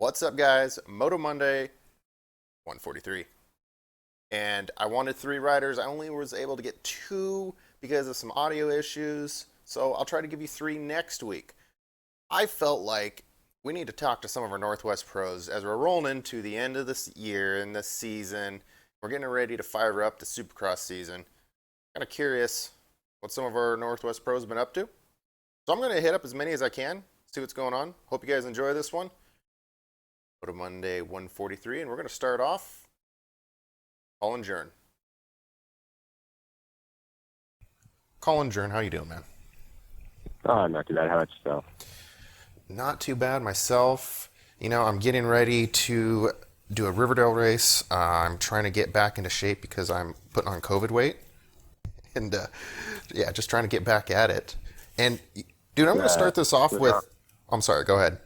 What's up, guys? Moto Monday 143. And I wanted three riders. I only was able to get two because of some audio issues. So I'll try to give you three next week. I felt like we need to talk to some of our Northwest pros as we're rolling into the end of this year and this season. We're getting ready to fire up the Supercross season. Kind of curious what some of our Northwest pros have been up to. So I'm going to hit up as many as I can, see what's going on. Hope you guys enjoy this one. Moto Monday 143, and we're going to start off Collin Jurin. Collin Jurin, how you doing, man? Oh, not too bad. How about yourself? Not too bad myself. You know, I'm getting ready to do a Riverdale race. I'm trying to get back into shape because I'm putting on COVID weight. And, yeah, just trying to get back at it. And, dude, I'm going to start this off with... I'm sorry, go ahead.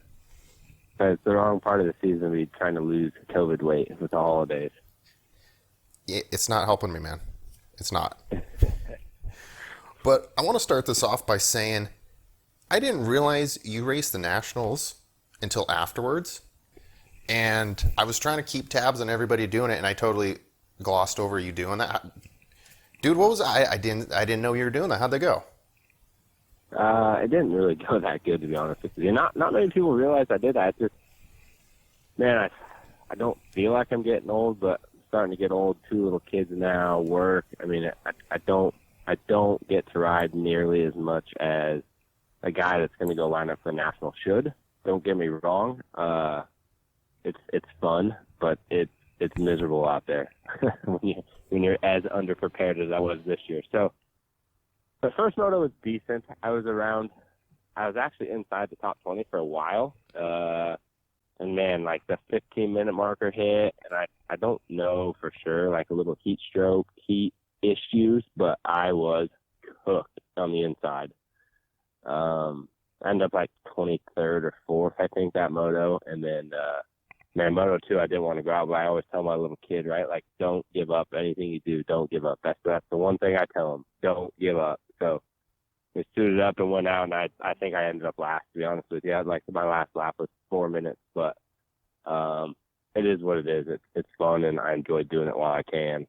It's the wrong part of the season to be trying to lose COVID weight with the holidays. It's not helping me, man. It's not. But I want to start this off by saying I didn't realize you raced the Nationals until afterwards. And I was trying to keep tabs on everybody doing it, and I totally glossed over you doing that. Dude, what was I didn't know you were doing that. How'd they go? It didn't really go that good, to be honest with you. Not many people realize I did that. Just, man, I don't feel like I'm getting old, but I'm starting to get old. 2 little kids now, work. I mean, I don't get to ride nearly as much as a guy that's going to go line up for a national should. Don't get me wrong. It's fun, but it's miserable out there when you're as underprepared as I was this year. So the first moto was decent. I was actually inside the top 20 for a while. And man, like the 15-minute marker hit, and I don't know for sure, like a little heat issues, but I was cooked on the inside. I ended up like 23rd or 4th, I think, that moto. And then, man, Moto 2, I didn't want to go out, but I always tell my little kid, right? Like, don't give up. Anything you do, don't give up. That's the one thing I tell him. Don't give up. So we suited up and went out, and I think I ended up last, to be honest with you. Like, my last lap was 4 minutes, but it is what it is. It's fun, and I enjoy doing it while I can.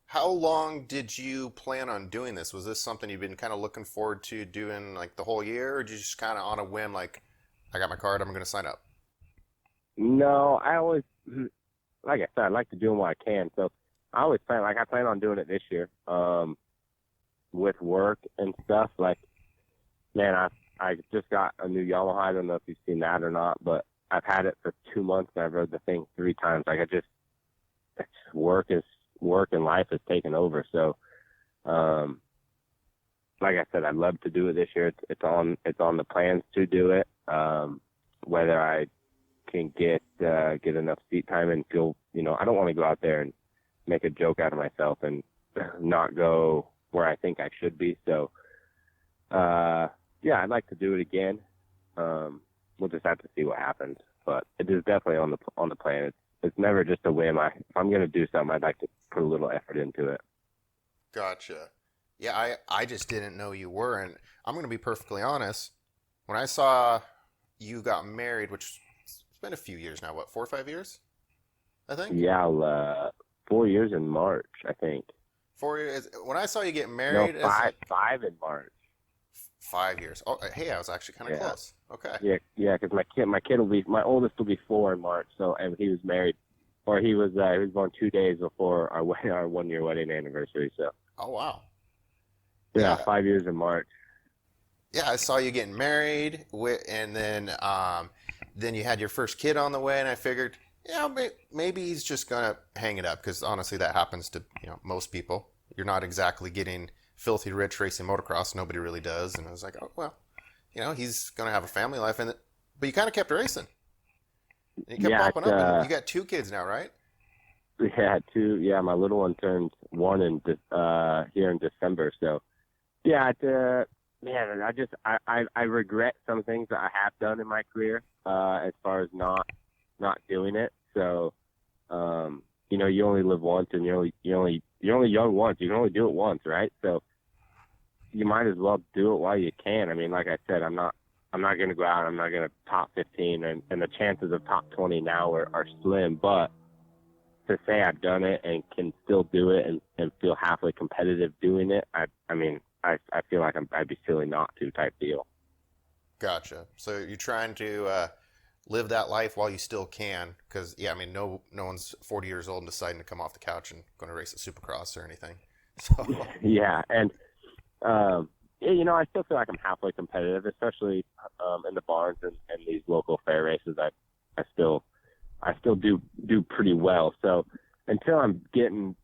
How long did you plan on doing this? Was this something you've been kind of looking forward to doing like the whole year, or did you just kind of on a whim, like, I got my card, I'm going to sign up? No, I always, like I said, I like to do them while I can. So I always plan on doing it this year. With work and stuff, like, man, I just got a new Yamaha. I don't know if you've seen that or not, but I've had it for 2 months and I've rode the thing 3 times. Like, work and life has taken over. So, like I said, I'd love to do it this year. It's on the plans to do it. Whether I can get enough seat time and feel, I don't want to go out there and make a joke out of myself and not go where I think I should be. So, yeah, I'd like to do it again. We'll just have to see what happens, but it is definitely on the plan. It's never just a whim. If I'm going to do something, I'd like to put a little effort into it. Gotcha. Yeah, I just didn't know you were, and I'm going to be perfectly honest. When I saw you got married, which it's been a few years now, what, 4 or 5 years, I think? Yeah, 4 years in March, I think. 4 years. When I saw you get married, no, five in March. 5 years. Oh, hey, I was actually kind of close. Okay. Yeah, because my oldest will be 4 in March. So, and he was married, or he was born 2 days before our 1-year wedding anniversary. So. Oh wow. Yeah, 5 years in March. Yeah, I saw you getting married, and then you had your first kid on the way, and I figured, yeah, maybe he's just gonna hang it up, because honestly, that happens to most people. You're not exactly getting filthy rich racing motocross. Nobody really does. And I was like, oh well, he's gonna have a family life, but you kind of kept racing. And you kept popping up. And you got 2 kids now, right? Yeah, 2. Yeah, my little one turns 1 here in December. So, yeah, man, I regret some things that I have done in my career as far as not doing it. So, you only live once, and you're only young once. You can only do it once, right? So you might as well do it while you can. I mean, like I said, I'm I'm not going to go out. I'm not going to top 15, and the chances of top 20 now are slim. But to say I've done it and can still do it and feel halfway competitive doing it, I mean, I feel like I'd be silly not to type deal. Gotcha. So you're trying to live that life while you still can, because yeah, I mean, no one's 40 years old and deciding to come off the couch and going to race at Supercross or anything. So Yeah, and you know, I still feel like I'm halfway competitive, especially in the barns and these local fair races. I still do pretty well. So until I'm getting,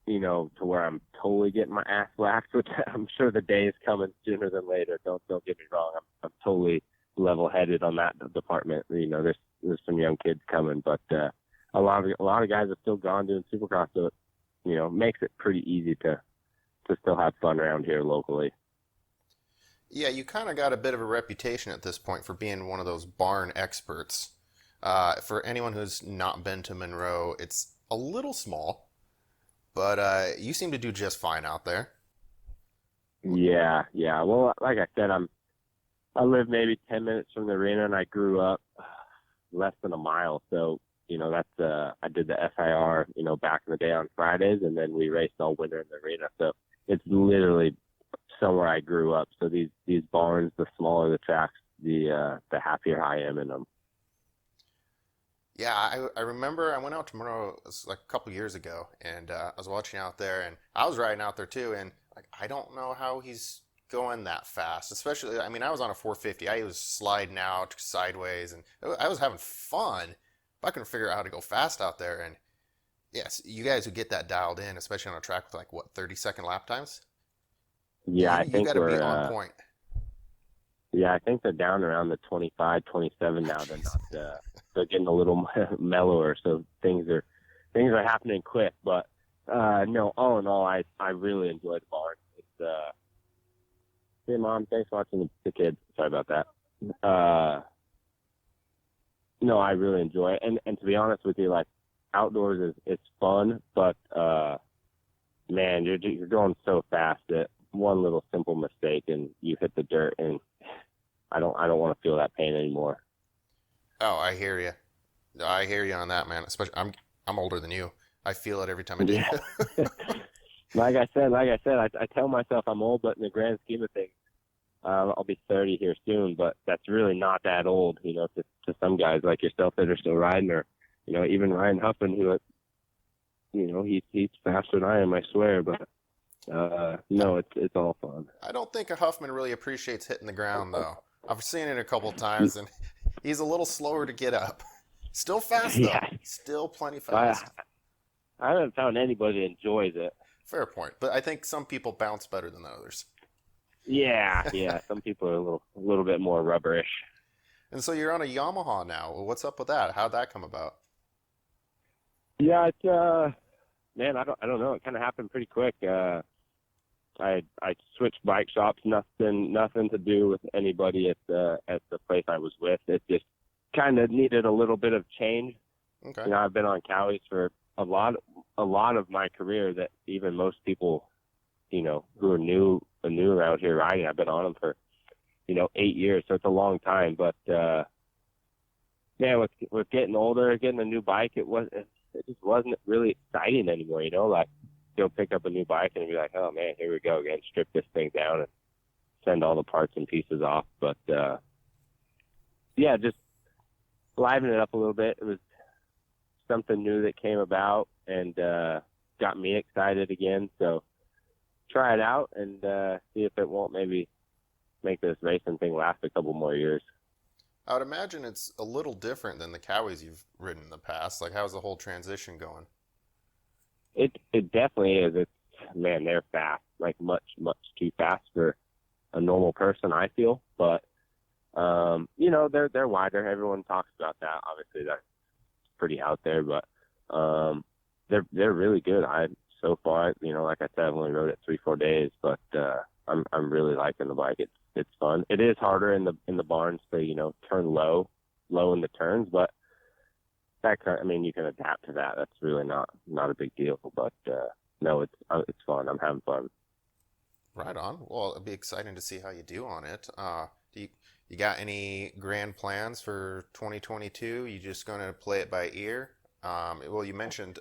you know, to where I'm totally getting my ass whacked, which I'm sure the day is coming sooner than later. Don't get me wrong. I'm totally level-headed on that department. You know, there's some young kids coming, but a lot of guys have still gone doing Supercross, so it, you know, makes it pretty easy to still have fun around here locally. yeah, you kind of got a bit of a reputation at this point for being one of those barn experts. For anyone who's not been to Monroe, it's a little small, but you seem to do just fine out there. Yeah. Well, like I said, I live maybe 10 minutes from the arena, and I grew up less than a mile. So, you know, that's I did the SIR, you know, back in the day on Fridays, and then we raced all winter in the arena. So it's literally somewhere I grew up. So these barns, the smaller the tracks, the happier I am in them. Yeah, I remember I went out to Monroe, it was like a couple years ago, and I was watching out there, and I was riding out there too, and like I don't know how he's going that fast. Especially, I mean, I was on a 450, I was sliding out sideways, and I was having fun, but I couldn't figure out how to go fast out there. And yes, you guys who get that dialed in, especially on a track with like what 30-second lap times, Yeah, I you think got to be we're on point. yeah, I think they're down around the 25, 27 now. They're not. They're getting a little mellower, so things are happening quick. But no, all in all, I really enjoy the barn. It's hey mom, thanks for watching the kids. Sorry about that. No, I really enjoy it, and to be honest with you, like outdoors it's fun, but man, you're going so fast that one little simple mistake and you hit the dirt, and I don't want to feel that pain anymore. Oh, I hear you. I hear you on that, man. Especially, I'm older than you. I feel it every time I do. Yeah. Like I said, I tell myself I'm old, but in the grand scheme of things, I'll be 30 here soon. But that's really not that old, you know, to some guys like yourself that are still riding, or you know, even Ryan Huffman, who, you know, he's faster than I am, I swear. But no, it's all fun. I don't think a Huffman really appreciates hitting the ground, though. I've seen it a couple times, and he's a little slower to get up. Still fast, though. Yeah. Still plenty fast. I haven't found anybody that enjoys it. Fair point. But I think some people bounce better than others. Yeah. Some people are a little bit more rubberish. And so you're on a Yamaha now. Well, what's up with that? How'd that come about? Yeah, it's man, I don't know. It kind of happened pretty quick. I switched bike shops. Nothing to do with anybody at the place I was with. It just kind of needed a little bit of change. Okay. You know, I've been on Cowies for a lot of my career that even most people, you know, who are new around here riding, I've been on them for, you know, 8 years. So it's a long time. But man, with getting older, getting a new bike, it just wasn't really exciting anymore. You know, like go pick up a new bike and be like, oh man, here we go again, strip this thing down and send all the parts and pieces off. But yeah, just liven it up a little bit. It was something new that came about and got me excited again. So try it out and see if it won't maybe make this racing thing last a couple more years. I would imagine it's a little different than the Cowies you've ridden in the past. Like, how's the whole transition going? It definitely is. It's, man, they're fast, like much too fast for a normal person, I feel. But you know, they're wider. Everyone talks about that. Obviously, that's pretty out there, but they're really good. So far, you know, like I said, I've only rode it 3-4 days, but I'm really liking the bike. It's fun. It is harder in the barns to, you know, turn low in the turns, but I mean, you can adapt to that. That's really not a big deal. But no, it's fun. I'm having fun. Right on. Well, it'd be exciting to see how you do on it. Do You got any grand plans for 2022? You just going to play it by ear? Well, you mentioned,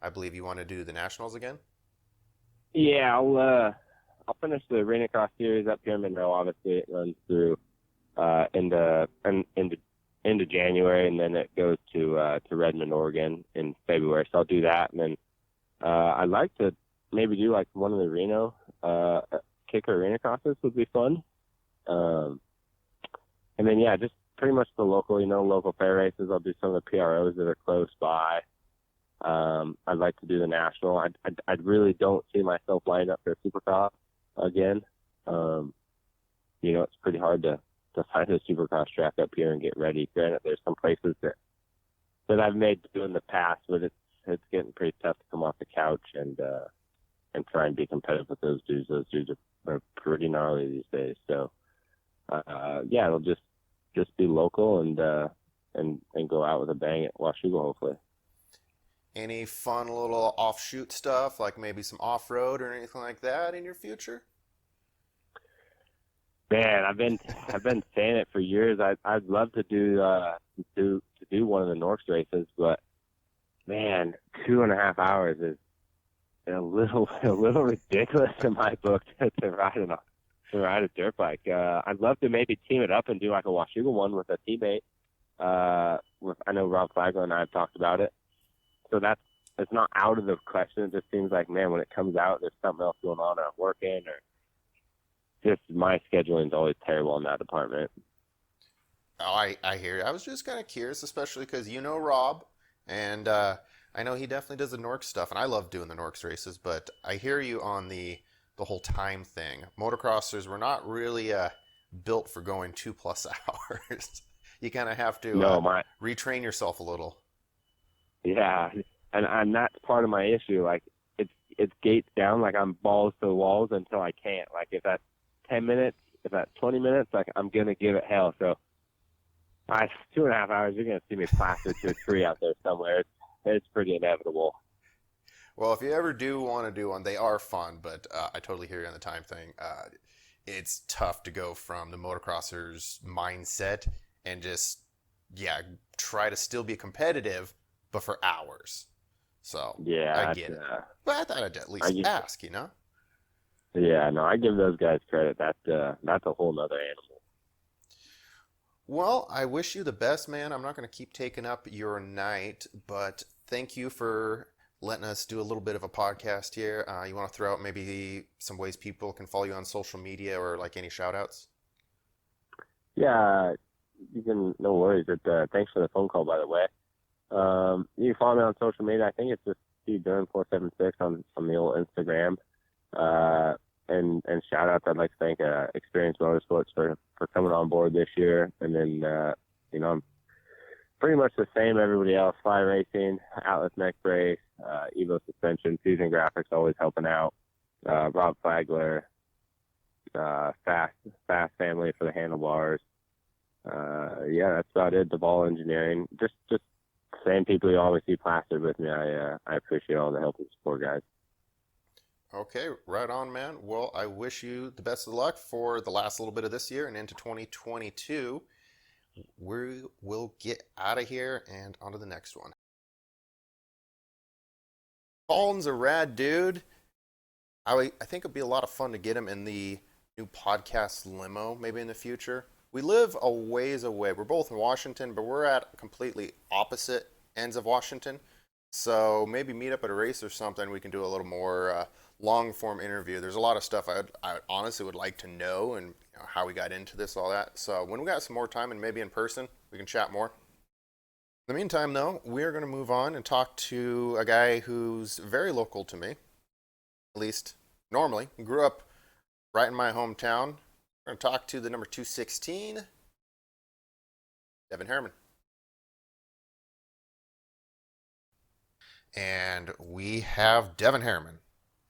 I believe you want to do the Nationals again? Yeah, I'll finish the Arena Cross series up here in Monroe. Obviously, it runs through into January, and then it goes to Redmond, Oregon in February. So I'll do that, and then I'd like to maybe do like one of the Reno kicker Arena Crosses would be fun. And then yeah, just pretty much the local fair races. I'll do some of the PROs that are close by. I'd like to do the national. I really don't see myself lining up for a Supercross again. It's pretty hard to find a Supercross track up here and get ready. Granted, there's some places that I've made to do in the past, but it's getting pretty tough to come off the couch and try and be competitive with those dudes. Those dudes are pretty gnarly these days. So yeah, it'll just be local and go out with a bang at Washougal, hopefully. Any fun little offshoot stuff, like maybe some off-road or anything like that in your future? Man, I've been saying it for years. I'd love to do one of the Norks races, but man, 2.5 hours is a little ridiculous in my book to ride a dirt bike. I'd love to maybe team it up and do like a Washougal one with a teammate. I know Rob Flagler and I have talked about it, so it's not out of the question. It just seems like, man, when it comes out, there's something else going on, or I'm working, or just my scheduling is always terrible in that department. Oh, I hear you. I was just kind of curious, especially because you know Rob, and I know he definitely does the Norks stuff, and I love doing the Norks races, but I hear you on the whole time thing. Motocrossers were not really built for going 2+ hours. You kind of have to retrain yourself a little. Yeah, and that's part of my issue. Like, it's gates down, like I'm balls to the walls until I can't. Like, if that's 10 minutes, if that's 20 minutes, like I'm going to give it hell. So 2.5 hours, you're going to see me plastered to a tree out there somewhere. It's pretty inevitable. Well, if you ever do want to do one, they are fun, but I totally hear you on the time thing. It's tough to go from the motocrosser's mindset and just, try to still be competitive, but for hours. So, yeah, I get it. But I thought I'd at least ask, Yeah, no, I give those guys credit. That's a whole nother animal. Well, I wish you the best, man. I'm not going to keep taking up your night, but thank you for letting us do a little bit of a podcast here. You want to throw out maybe some ways people can follow you on social media, or like any shout outs? Yeah, you can, no worries. Thanks for the phone call, by the way. You can follow me on social media. I think it's just Steve Jurin 476 on the old Instagram. And shout out, I'd like to thank Experience Motorsports for coming on board this year. And then, I'm pretty much the same everybody else. Fly Racing, Atlas Neck Brace, Evo Suspension, Fusion Graphics, always helping out. Rob Flagler, Fast Family for the handlebars. That's about it. The Ball Engineering, just same people you always see plastered with me. I appreciate all the help and support, guys. Okay, right on, man. Well, I wish you the best of luck for the last little bit of this year and into 2022. We will get out of here and on to the next one. Collin's a rad dude. I think it'd be a lot of fun to get him in the new podcast limo maybe in the future. We live a ways away. We're both in Washington, but we're at completely opposite ends of Washington. So maybe meet up at a race or something. We can do a little more long-form interview. There's a lot of stuff I honestly would like to know, and how we got into this, all that. So when we got some more time and maybe in person, we can chat more. In the meantime, though, we're going to move on and talk to a guy who's very local to me, at least normally. Grew up right in my hometown. We're going to talk to the number 216, Devin Harriman. And we have Devin Harriman.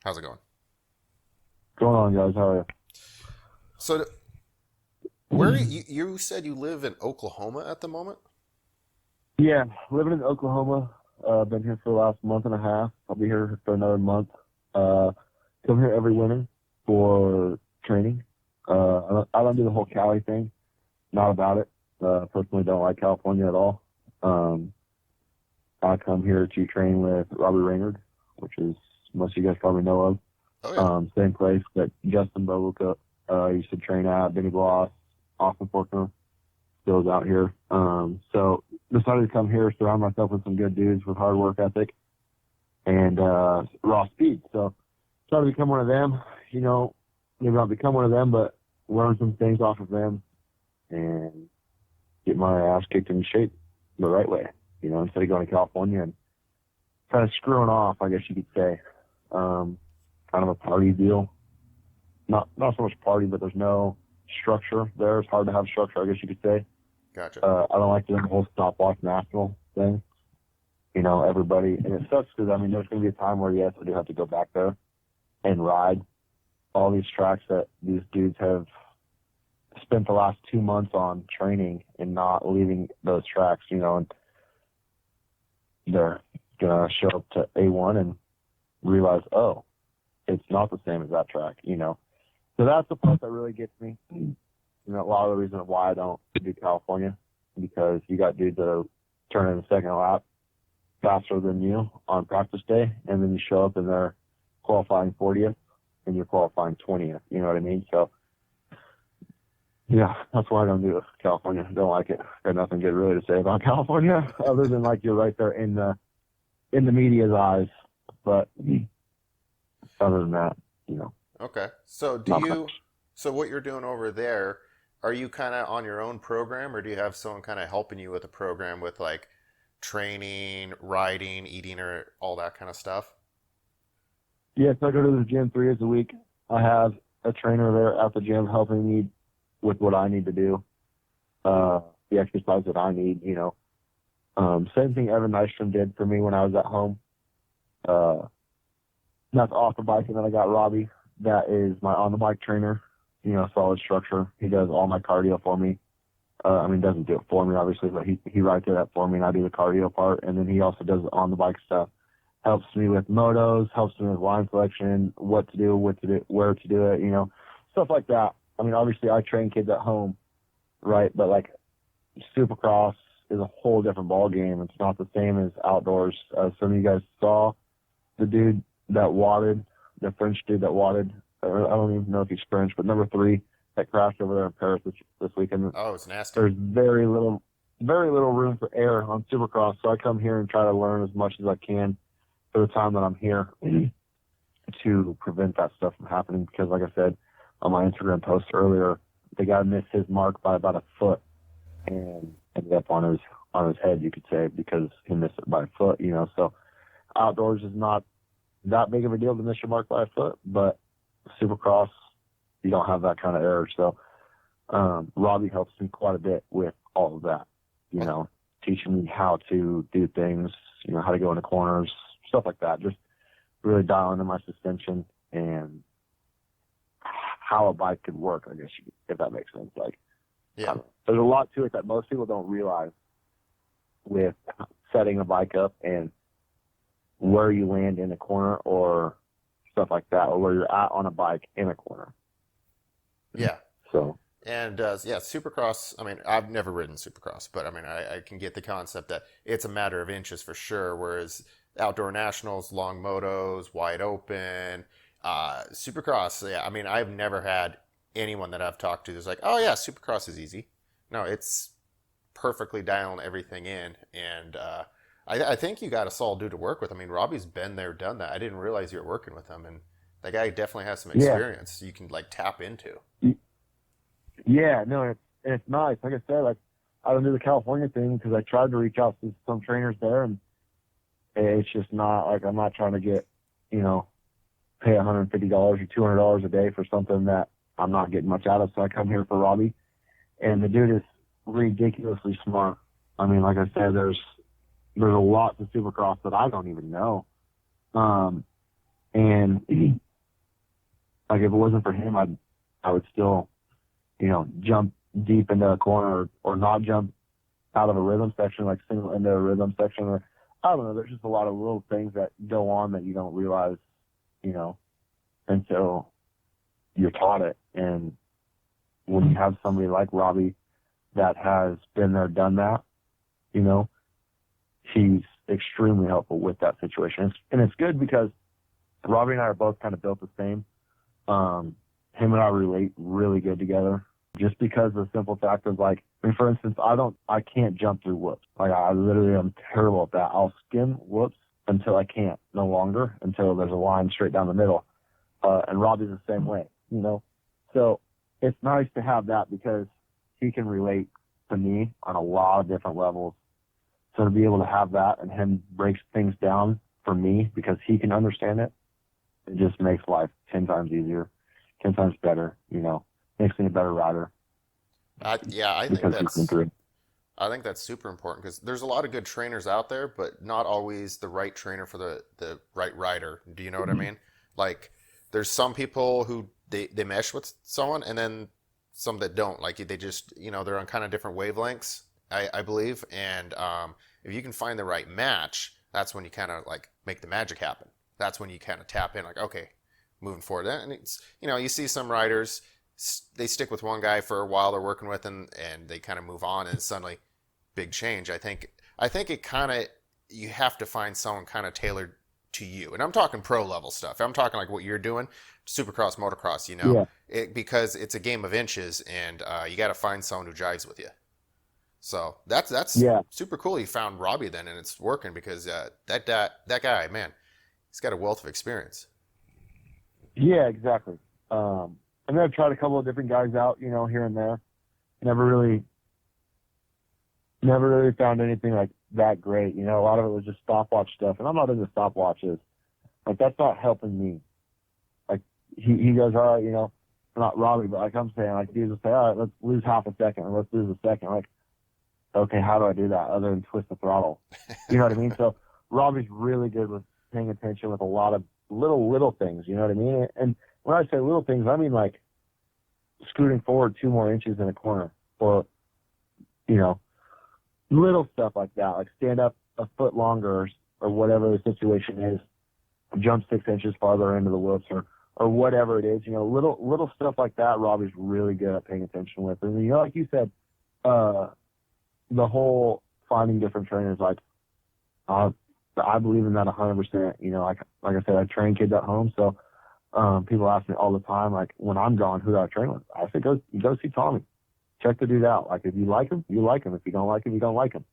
How's it going? Going on, guys? How are you? So, where you said you live in Oklahoma at the moment? Yeah, living in Oklahoma. Been here for the last month and a half. I'll be here for another month. Come here every winter for training. I don't do the whole Cali thing. not about it. Personally, don't like California at all. I come here to train with Robbie Reynard, which is most of you guys probably know of. Oh, yeah. Same place that Justin Bovuka used to train at, Benny Bloss, Austin Forkner, still is out here. So decided to come here, surround myself with some good dudes with hard work ethic and raw speed. So try to become one of them. Maybe not become one of them, but learn some things off of them and get my ass kicked in shape the right way. Instead of going to California and kind of screwing off, I guess you could say. Kind of a party deal. Not so much party, but there's no structure there. It's hard to have structure, I guess you could say. Gotcha. I don't like doing the whole stopwatch national thing. Everybody, and it sucks because, there's going to be a time where, yes, I do have to go back there and ride all these tracks that these dudes have spent the last 2 months on training and not leaving those tracks, and they're going to show up to A1 and realize, oh, it's not the same as that track, So that's the part that really gets me. A lot of the reason why I don't do California, because you got dudes that are turning the second lap faster than you on practice day, and then you show up and they're qualifying 40th and you're qualifying 20th. You know what I mean? So, yeah, that's why I don't do California. Don't like it. Got nothing good really to say about California, other than you're right there in the media's eyes. But other than that, Okay. So so what you're doing over there, are you kind of on your own program, or do you have someone kind of helping you with the program with training, riding, eating, or all that kind of stuff? Yes, I go to the gym 3 days a week. I have a trainer there at the gym helping me with what I need to do, the exercise that I need, Same thing Evan Nystrom did for me when I was at home. That's off the bike, and then I got Robbie. That is my on-the-bike trainer, solid structure. He does all my cardio for me. Doesn't do it for me, obviously, but he rides it up for me, and I do the cardio part. And then he also does on-the-bike stuff. Helps me with motos, helps me with line selection, what to do, where to do it, stuff like that. Obviously, I train kids at home, right? But, Supercross is a whole different ball game. It's not the same as outdoors. Some of you guys saw the dude that wadded, the French dude that wadded. I don't even know if he's French, but number 3 that crashed over there in Paris this weekend. Oh, it's nasty. There's very little room for error on Supercross, so I come here and try to learn as much as I can for the time that I'm here to prevent that stuff from happening. Because, like I said on my Instagram post earlier, the guy missed his mark by about a foot and ended up on his head, you could say, because he missed it by a foot. So outdoors is not that big of a deal to miss your mark by a foot, but Supercross, you don't have that kind of error. So Robbie helps me quite a bit with all of that, teaching me how to do things, how to go into corners, stuff like that. Just really dialing in my suspension and how a bike could work, I guess, if that makes sense. Yeah. There's a lot to it that most people don't realize with setting a bike up and where you land in a corner or stuff like that, or where you're at on a bike in a corner. Yeah. So. And Supercross, I've never ridden Supercross, but I can get the concept that it's a matter of inches for sure, whereas outdoor nationals, long motos, wide open, Supercross, yeah, I've never had anyone that I've talked to that's like, oh yeah, Supercross is easy. No, it's perfectly dialing everything in, and I think you got a solid dude to work with. Robbie's been there, done that. I didn't realize you were working with him, and that guy definitely has some experience you can tap into. Yeah, no, it's nice. Like I said, I don't do the California thing because I tried to reach out to some trainers there, and it's just not I'm not trying to get, pay $150 or $200 a day for something that I'm not getting much out of. So I come here for Robbie, and the dude is ridiculously smart. Like I said, there's a lot to Supercross that I don't even know. And if it wasn't for him, I would still, jump deep into a corner or not jump out of a rhythm section, single into a rhythm section, or I don't know. There's just a lot of little things that go on that you don't realize, until you're taught it. And when you have somebody like Robbie that has been there, done that, you know, he's extremely helpful with that situation. And it's good because Robbie and I are both kind of built the same. Him and I relate really good together just because of the simple fact of, like, I mean, for instance, I can't jump through whoops. Like, I literally am terrible at that. I'll skim whoops until I can't no longer, until there's a line straight down the middle. And Robbie's the same way, you know? So it's nice to have that because he can relate to me on a lot of different levels. So to be able to have that and him breaks things down for me because he can understand it, it just makes life 10 times easier, 10 times better, you know, makes me a better rider. I think that's super important because there's a lot of good trainers out there, but not always the right trainer for the right rider. Do you know what I mean? Like, there's some people who they mesh with someone, and then some that don't. Like, they just, you know, they're on kind of different wavelengths, I believe. And if you can find the right match, that's when you kind of, like, make the magic happen. That's when you kind of tap in, like, okay, moving forward. And it's, you know, you see some riders, they stick with one guy for a while, they're working with him, and they kind of move on, and suddenly big change. I think it kind of, you have to find someone kind of tailored to you. And I'm talking pro level stuff. I'm talking like what you're doing, Supercross, motocross, you know, because it's a game of inches, and you got to find someone who jives with you. So that's super cool. You found Robbie then, and it's working because that guy, man, he's got a wealth of experience. Yeah, exactly. And I've tried a couple of different guys out, you know, here and there. Never really found anything like that great. You know, a lot of it was just stopwatch stuff, and I'm not into stopwatches. Like, that's not helping me. Like, he goes, all right, you know, not Robbie, but like I'm saying, like, he will say, all right, let's lose half a second, or let's lose a second. Like, okay, how do I do that other than twist the throttle? You know what I mean? So Robbie's really good with paying attention with a lot of little things. You know what I mean? And when I say little things, I mean like scooting forward 2 more inches in a corner, or, you know, little stuff like that, like stand up a foot longer, or whatever the situation is, jump 6 inches farther into the whoops, or whatever it is, you know, little stuff like that. Robbie's really good at paying attention with. And, you know, like you said, the whole finding different trainers, like, I believe in that 100%. You know, like I said, I train kids at home, so people ask me all the time, like, when I'm gone, who do I train with? I say, go see Tommy. Check the dude out. Like, if you like him, you like him. If you don't like him, you don't like him.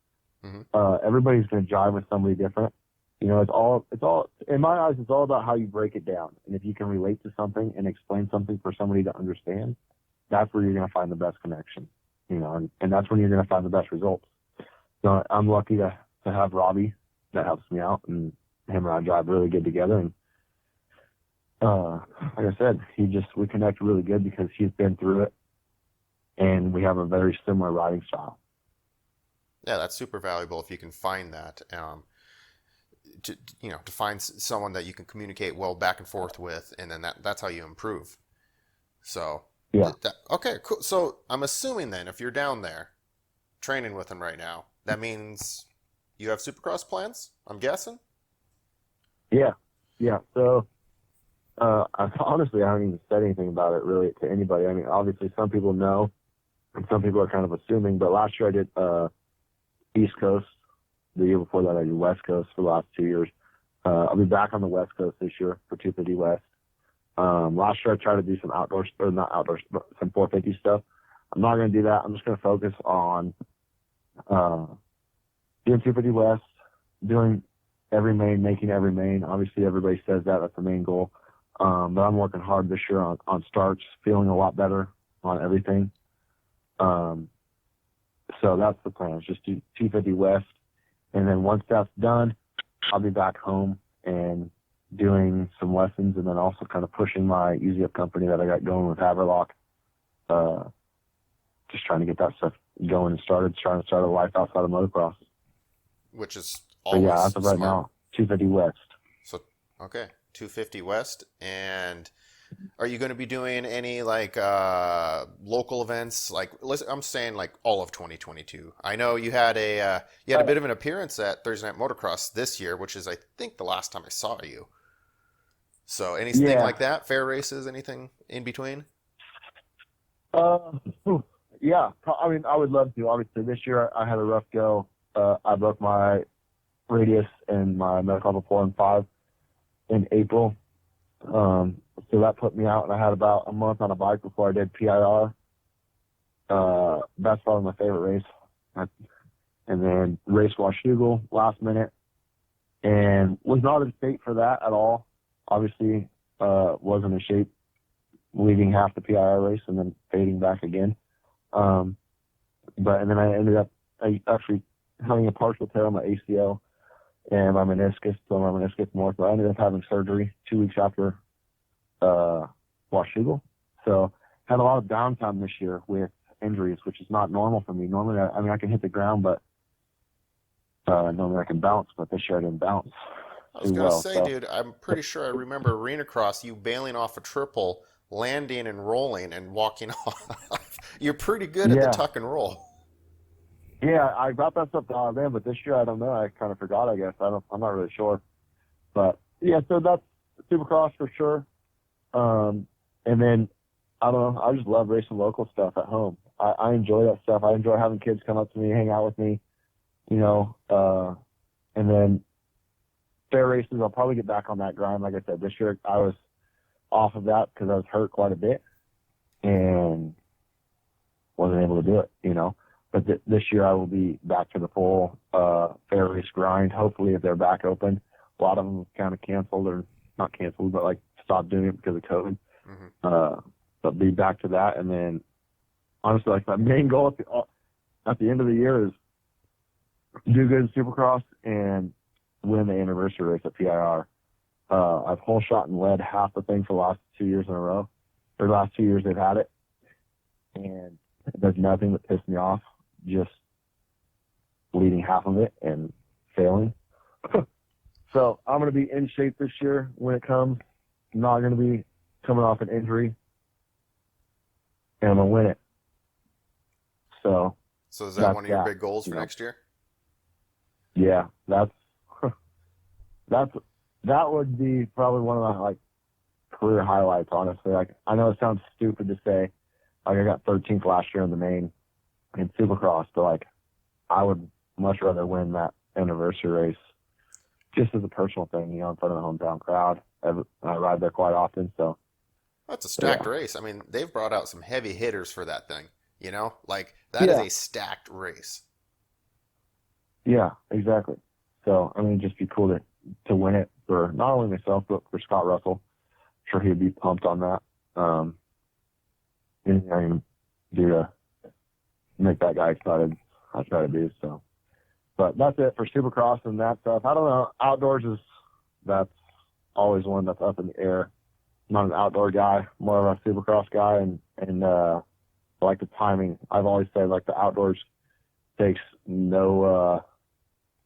Mm-hmm. Everybody's going to jive with somebody different. You know, it's all, in my eyes, it's all about how you break it down. And if you can relate to something and explain something for somebody to understand, that's where you're going to find the best connection, you know, and that's when you're going to find the best results. So I'm lucky to have Robbie that helps me out, and him and I drive really good together. And like I said, we connect really good because he's been through it, and we have a very similar riding style. Yeah, that's super valuable if you can find that. To find someone that you can communicate well back and forth with, and then that's how you improve. So yeah. Okay, cool. So I'm assuming then, if you're down there training with him right now, that means you have Supercross plans, I'm guessing? Yeah. So honestly, I haven't even said anything about it really to anybody. I mean, obviously some people know, and some people are kind of assuming, but last year I did East Coast. The year before that I did West Coast for the last 2 years. I'll be back on the West Coast this year for 250 West. Last year I tried to do some outdoors, or not outdoors, but some 450 stuff. I'm not going to do that. I'm just going to focus on doing 250 West, doing every main, making every main. Obviously everybody says that. That's the main goal. But I'm working hard this year on starts, feeling a lot better on everything. So that's the plan. It's just do 250 West. And then once that's done, I'll be back home and doing some lessons, and then also kind of pushing my Easy Up company that I got going with Haverlock. Just trying to get that stuff going and started, trying to start a life outside of motocross. Which is always yeah, as of right now, 250 West. So, okay, 250 West. And are you going to be doing any like local events? Like, I'm saying like all of 2022. I know you had a bit of an appearance at Thursday Night Motocross this year, which is I think the last time I saw you. So anything like that? Fair races? Anything in between? Yeah, I mean, I would love to. Obviously, this year I had a rough go. I broke my radius and my metatarsal 4 and 5 in April. So that put me out, and I had about a month on a bike before I did PIR. That's probably my favorite race. And then raced Washougal last minute, and was not in shape for that at all. Obviously, wasn't in shape leading half the PIR race and then fading back again. And then I ended up actually having a partial tear on my ACL and my meniscus, so my meniscus more. So I ended up having surgery 2 weeks after Washougal. So had a lot of downtime this year with injuries, which is not normal for me. Normally, I can hit the ground, but normally I can bounce. But this year I didn't bounce. I was going to say, dude, I'm pretty sure I remember arena cross, you bailing off a triple, landing and rolling and walking off. You're pretty good at the tuck and roll. Yeah, I got that stuff dialed in, but this year I don't know. I kind of forgot, I guess. I'm not really sure. But yeah, so that's Supercross for sure. And then I don't know. I just love racing local stuff at home. I enjoy that stuff. I enjoy having kids come up to me, hang out with me, and then fair races, I'll probably get back on that grind. Like I said, this year I was off of that because I was hurt quite a bit and wasn't able to do it, But this year I will be back to the full fair race grind. Hopefully, if they're back open, a lot of them kind of canceled or not canceled, but like stopped doing it because of COVID. Mm-hmm. But be back to that, and then honestly, like my main goal at the end of the year is do good in Supercross and win the anniversary race at PIR. I've whole shot and led half the thing for the last 2 years in a row. For the last 2 years they've had it, and there's nothing that pissed me off. Just leading half of it and failing. So I'm going to be in shape this year when it comes. I'm not going to be coming off an injury, and I'm going to win it. So is that one of your big goals for next year? Yeah, that would be probably one of my career highlights, honestly. I know it sounds stupid to say, I got 13th last year in the main in Supercross, but I would much rather win that anniversary race just as a personal thing, in front of the hometown crowd. I ride there quite often, so. That's a stacked race. I mean, they've brought out some heavy hitters for that thing, That is a stacked race. Yeah, exactly. So, it'd just be cool to win it for not only myself, but for Scott Russell. I'm sure he'd be pumped on that. Anything I can do to make that guy excited, I try to do so. But that's it for Supercross and that stuff. I don't know. Outdoors that's always one that's up in the air. I'm not an outdoor guy, more of a Supercross guy, and I like the timing. I've always said the outdoors takes no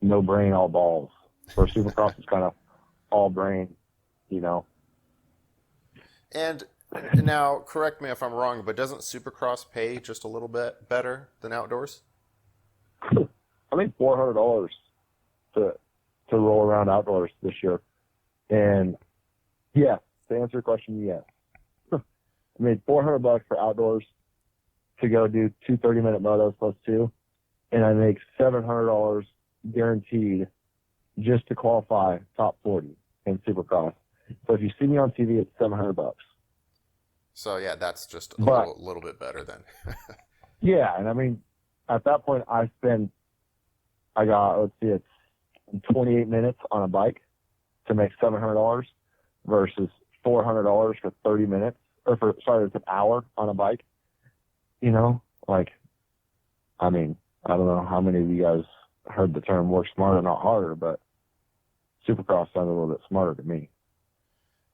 brain, all balls. For Supercross, it's kind of all brain, And now, correct me if I'm wrong, but doesn't Supercross pay just a little bit better than outdoors? I think $400 to roll around outdoors this year. And yeah, to answer your question, yes. I made $400 for outdoors to go do 2 30-minute motos plus 2, and I make $700 guaranteed just to qualify top 40 in Supercross. So if you see me on TV, it's $700. So yeah, that's just a little bit better then. Yeah, and at that point I got it's 28 minutes on a bike to make $700 versus $400 for 30 minutes, it's an hour on a bike. I don't know how many of you guys heard the term work smarter, not harder, but Supercross sounded a little bit smarter to me.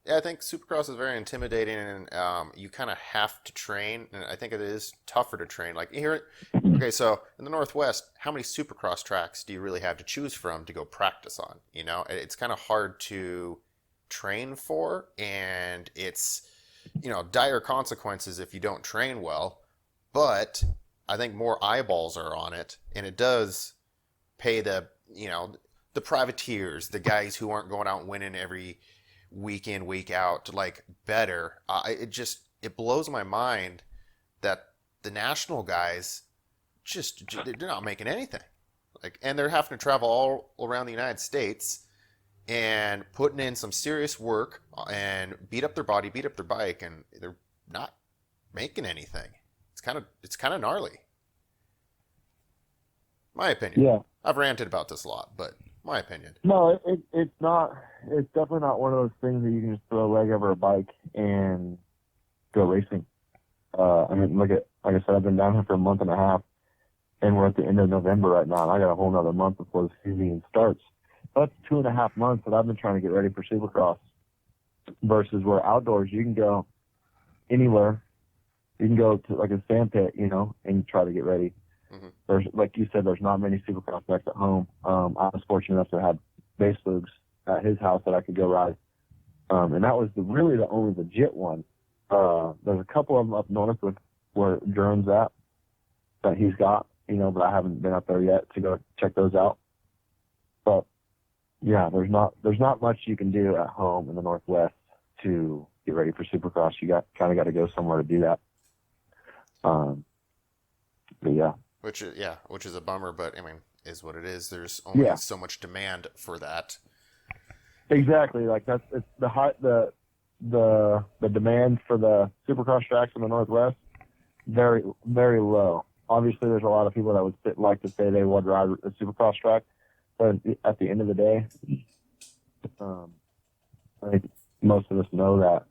Yeah, I think Supercross is very intimidating, and you kind of have to train, and I think it is tougher to train. Okay, so in the Northwest, how many Supercross tracks do you really have to choose from to go practice on? It's kind of hard to train for, and it's, dire consequences if you don't train well, but I think more eyeballs are on it, and it does pay the privateers, the guys who aren't going out and winning every week in, week out, better. It blows my mind that the national guys they're not making anything. Like, and they're having to travel all around the United States and putting in some serious work and beat up their body, beat up their bike, and they're not making anything. It's kind of gnarly. My opinion. Yeah. I've ranted about this a lot, but my opinion. No, it's not. It's definitely not one of those things that you can just throw a leg over a bike and go racing. I mean, like I said, I've been down here for a month and a half, and we're at the end of November right now, and I got a whole nother month before the season starts. That's 2.5 months that I've been trying to get ready for Supercross. Versus where outdoors you can go anywhere. You can go to like a sand pit, and try to get ready. Mm-hmm. There's, like you said, there's not many Supercross decks at home. I was fortunate enough to have base lugs at his house that I could go ride. And that was really the only legit one. There's a couple of them up north with where Jurin's at that he's got, but I haven't been up there yet to go check those out. But yeah, there's not much you can do at home in the Northwest to get ready for Supercross. You got to go somewhere to do that. But yeah. Which is a bummer, but I mean, is what it is. There's only so much demand for that. Exactly. Like it's the demand for the Supercross tracks in the Northwest, very, very low. Obviously, there's a lot of people that would like to say they would ride a Supercross track, but at the end of the day, I think most of us know that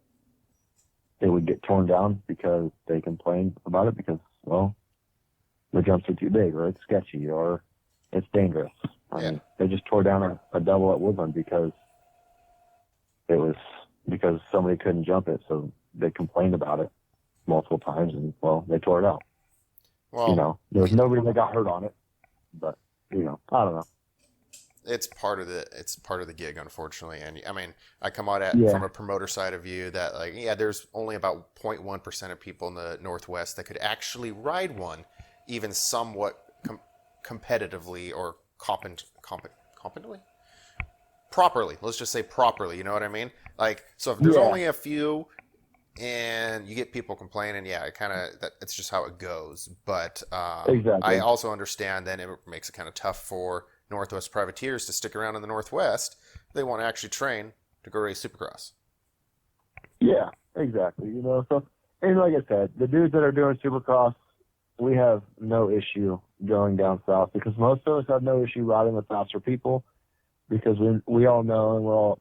it would get torn down because they complain about it because, well, the jumps are too big, or it's sketchy, or it's dangerous. I mean, they just tore down a double at Woodland because somebody couldn't jump it, so they complained about it multiple times, and well, they tore it out. Well, there was nobody that got hurt on it, but I don't know. It's part of the gig, unfortunately. And I mean, I come out from a promoter side of view that there's only about 0.1% of people in the Northwest that could actually ride one, even somewhat competitively or competently? Properly. Let's just say properly. You know what I mean? Like, so if there's only a few and you get people complaining, it's just how it goes. But exactly. I also understand then it makes it kind of tough for Northwest privateers to stick around in the Northwest. They want to actually train to go race Supercross. Yeah, exactly. So, and like I said, the dudes that are doing Supercross, we have no issue going down south because most of us have no issue riding with faster people because we all know and we're all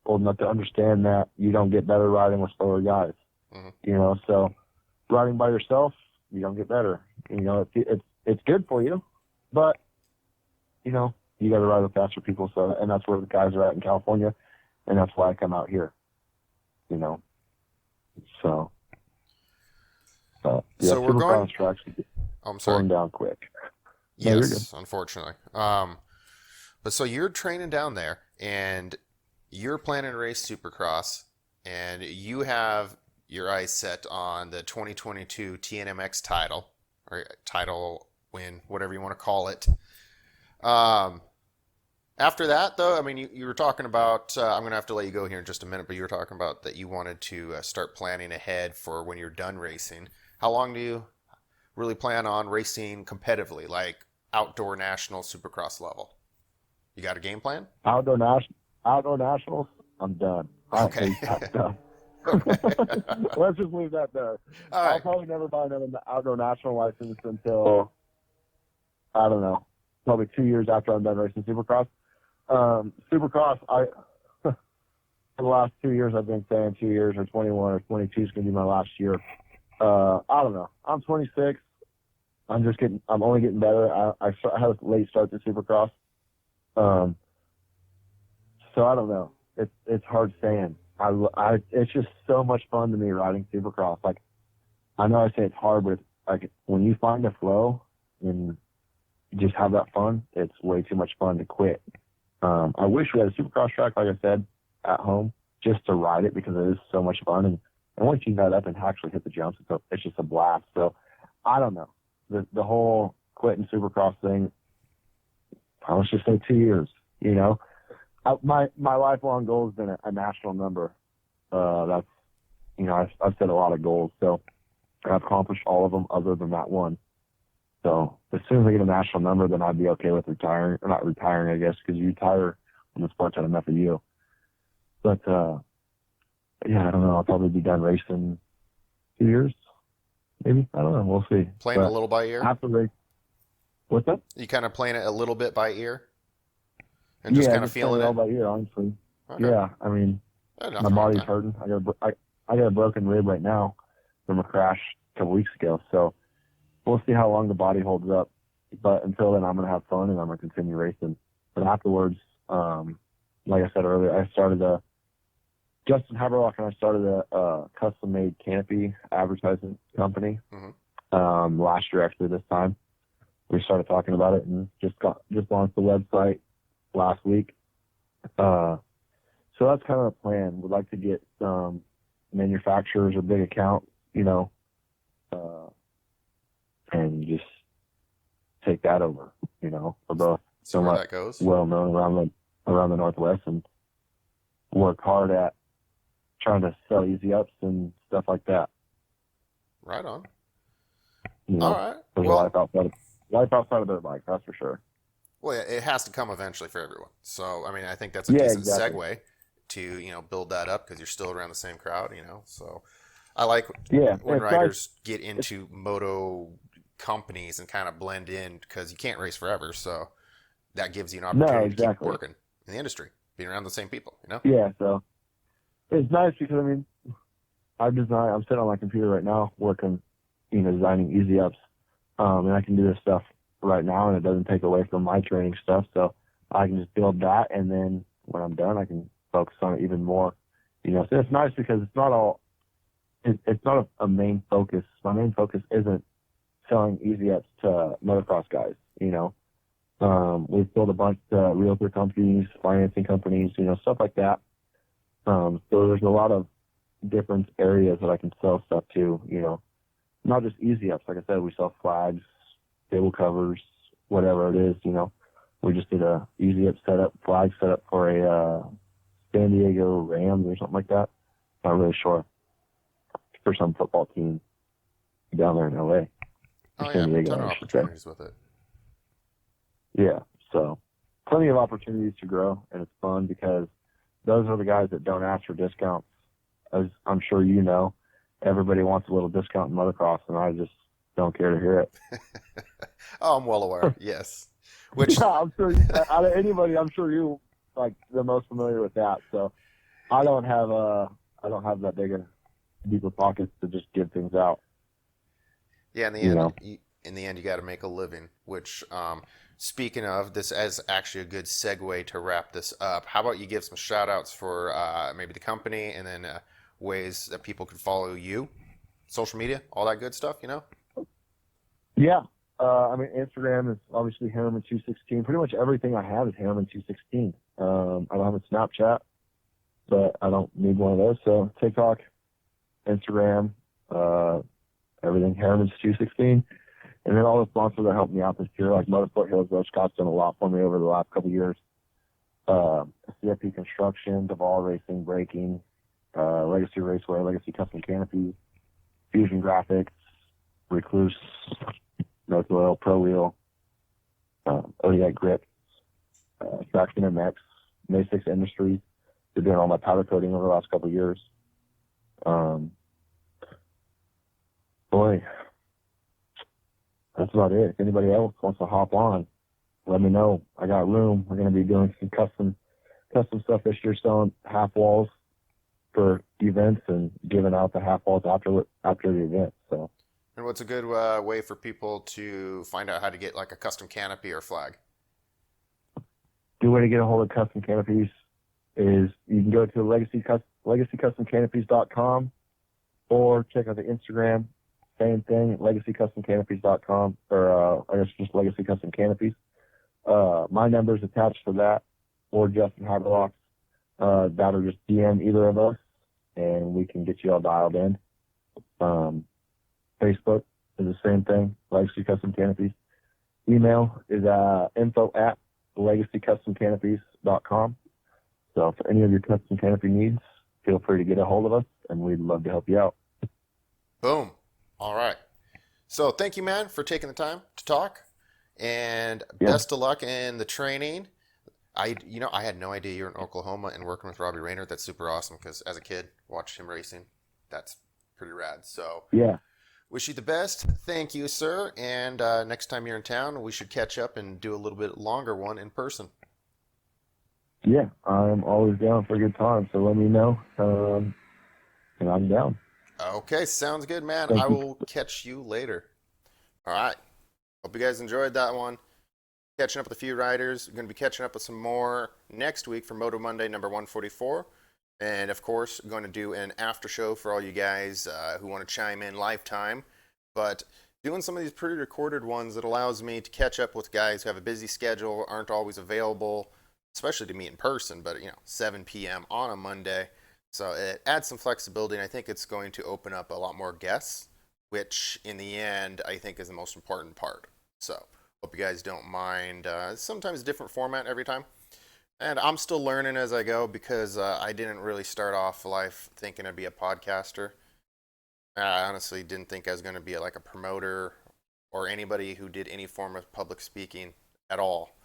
old enough to understand that you don't get better riding with slower guys. Mm-hmm. So riding by yourself, you don't get better. It's good for you, but you got to ride with faster people. So, and that's where the guys are at in California, and that's why I come out here. So. So we're going. Tracks I'm sorry. Down quick. Yes, unfortunately. But so you're training down there, and you're planning to race Supercross, and you have your eyes set on the 2022 TNMX title, or title win, whatever you want to call it. After that, though, I mean, you were talking about, I'm going to have to let you go here in just a minute, but you were talking about that you wanted to start planning ahead for when you're done racing. How long do you really plan on racing competitively, like outdoor national Supercross level? You got a game plan? Outdoor nationals, I'm done. Okay. I'm done. Let's just leave that there. I'll probably never buy another outdoor national license until, I don't know, probably 2 years after I'm done racing Supercross. Supercross, for the last 2 years, I've been saying 2 years or 21 or 22 is going to be my last year. I don't know. I'm 26. I'm only getting better. I had a late start to Supercross. So I don't know. It's hard saying. It's just so much fun to me riding Supercross. Like, I know I say it's hard, but like when you find a flow and just have that fun, it's way too much fun to quit. I wish we had a Supercross track, like I said, at home just to ride it because it is so much fun. And once you nut up and actually hit the jumps, it's just a blast. So I don't know. The whole quitting Supercross thing, let's just say 2 years, My lifelong goal has been a national number. That's, I've set a lot of goals. So I've accomplished all of them other than that one. So as soon as I get a national number, then I'd be okay with retiring, or not retiring, I guess, because you retire when the sport's had enough of you. But yeah, I don't know. I'll probably be done racing 2 years, maybe. I don't know. We'll see. Playing a little by ear. After race, what's that? You kind of playing it a little bit by ear, and just kind of feeling it all by ear, honestly. Okay. Yeah, I mean, my body's hurting. I got a broken rib right now from a crash a couple weeks ago. So we'll see how long the body holds up. But until then, I'm gonna have fun and I'm gonna continue racing. But afterwards, like I said earlier, I started Justin Haberlock and I started a custom-made canopy advertising company. Last year, actually, this time we started talking about it and just launched the website last week. So that's kind of the plan. We'd like to get some manufacturers or big account, and just take that over. We're both somewhat well known around the Northwest and work hard at trying to sell easy ups and stuff like that. Right on. All right. There's a life outside of their bike, that's for sure. Well, it has to come eventually for everyone. So, I mean, I think that's a decent segue to, build that up because you're still around the same crowd, So I like when riders get into moto companies and kind of blend in because you can't race forever. So that gives you an opportunity to keep working in the industry, being around the same people, Yeah, so it's nice because, I'm sitting on my computer right now working, designing easy ups. And I can do this stuff right now and it doesn't take away from my training stuff. So I can just build that. And then when I'm done, I can focus on it even more, So it's nice because it's not a main focus. My main focus isn't selling easy ups to motocross guys, We've built a bunch of realtor companies, financing companies, stuff like that. So there's a lot of different areas that I can sell stuff to, not just easy ups. Like I said, we sell flags, table covers, whatever it is, We just did a easy up flag setup for a San Diego Rams or something like that. Not really sure. For some football team down there in LA. San Diego, ton of opportunities with it. Yeah, so plenty of opportunities to grow, and it's fun because those are the guys that don't ask for discounts. As I'm sure you know, everybody wants a little discount in motocross, and I just don't care to hear it. Oh, I'm well aware. Yes. Which I'm sure out of anybody, I'm sure you like the most familiar with that. So I don't have that big of deeper pockets to just give things out. Yeah, in the end, you got to make a living. Which, speaking of, this is actually a good segue to wrap this up. How about you give some shout outs for maybe the company and then ways that people can follow you, social media, all that good stuff, Yeah. Instagram is obviously Harriman216. Pretty much everything I have is Harriman216. I don't have a Snapchat, but I don't need one of those. So TikTok, Instagram, everything Harriman216. And then all the sponsors that helped me out this year, like Motorsport Hills, Roach Scott's done a lot for me over the last couple of years. CFP Construction, Duval Racing, Braking, Legacy Raceway, Legacy Custom Canopies, Fusion Graphics, Recluse, North Oil, Pro Wheel, ODI Grip, Traction MX, May 6 Industries. They're doing all my powder coating over the last couple of years. Boy, that's about it. If anybody else wants to hop on, let me know. I got room. We're going to be doing some custom stuff this year, selling half walls for events and giving out the half walls after the event. So. And what's a good way for people to find out how to get like a custom canopy or flag? Good way to get a hold of custom canopies is you can go to legacycustomcanopies.com or check out the Instagram. Same thing, legacycustomcanopies.com, or I guess just Legacy Custom Canopies. My number's attached to that, or Justin Haberlock's. That'll just DM either of us, and we can get you all dialed in. Facebook is the same thing, Legacy Custom Canopies. Email is info@legacycustomcanopies.com. So for any of your custom canopy needs, feel free to get a hold of us, and we'd love to help you out. Boom. All right. So thank you, man, for taking the time to talk, and Yeah. best of luck in the training. I had no idea you were in Oklahoma and working with Robbie Reynard. That's super awesome because as a kid, watched him racing. That's pretty rad. So Yeah. wish you the best. Thank you, sir. And next time you're in town, we should catch up and do a little bit longer one in person. Yeah. I'm always down for a good time, so let me know. And I'm down. Okay, sounds good, man. Thank I you. will catch you later. All right. Hope you guys enjoyed that one. Catching up with a few riders. We're going to be catching up with some more next week for Moto Monday number 144. And of course, going to do an after show for all you guys who want to chime in lifetime. But doing some of these pre-recorded ones that allows me to catch up with guys who have a busy schedule, aren't always available, especially to meet in person, but 7 p.m. on a Monday. So it adds some flexibility, and I think it's going to open up a lot more guests, which in the end I think is the most important part. So hope you guys don't mind. Sometimes a different format every time. And I'm still learning as I go because I didn't really start off life thinking I'd be a podcaster. I honestly didn't think I was going to be like a promoter or anybody who did any form of public speaking at all.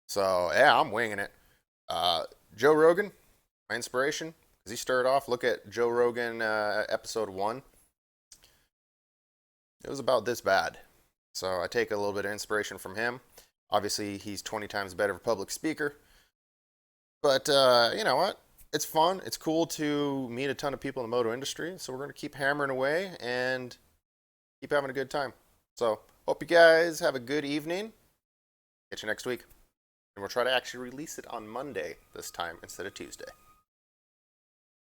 So yeah, I'm winging it. Joe Rogan, my inspiration, because he started off. Look at Joe Rogan episode 1. It was about this bad. So I take a little bit of inspiration from him. Obviously, he's 20 times better of a public speaker. But you know what? It's fun. It's cool to meet a ton of people in the moto industry. So we're going to keep hammering away and keep having a good time. So hope you guys have a good evening. Catch you next week. And we'll try to actually release it on Monday this time instead of Tuesday.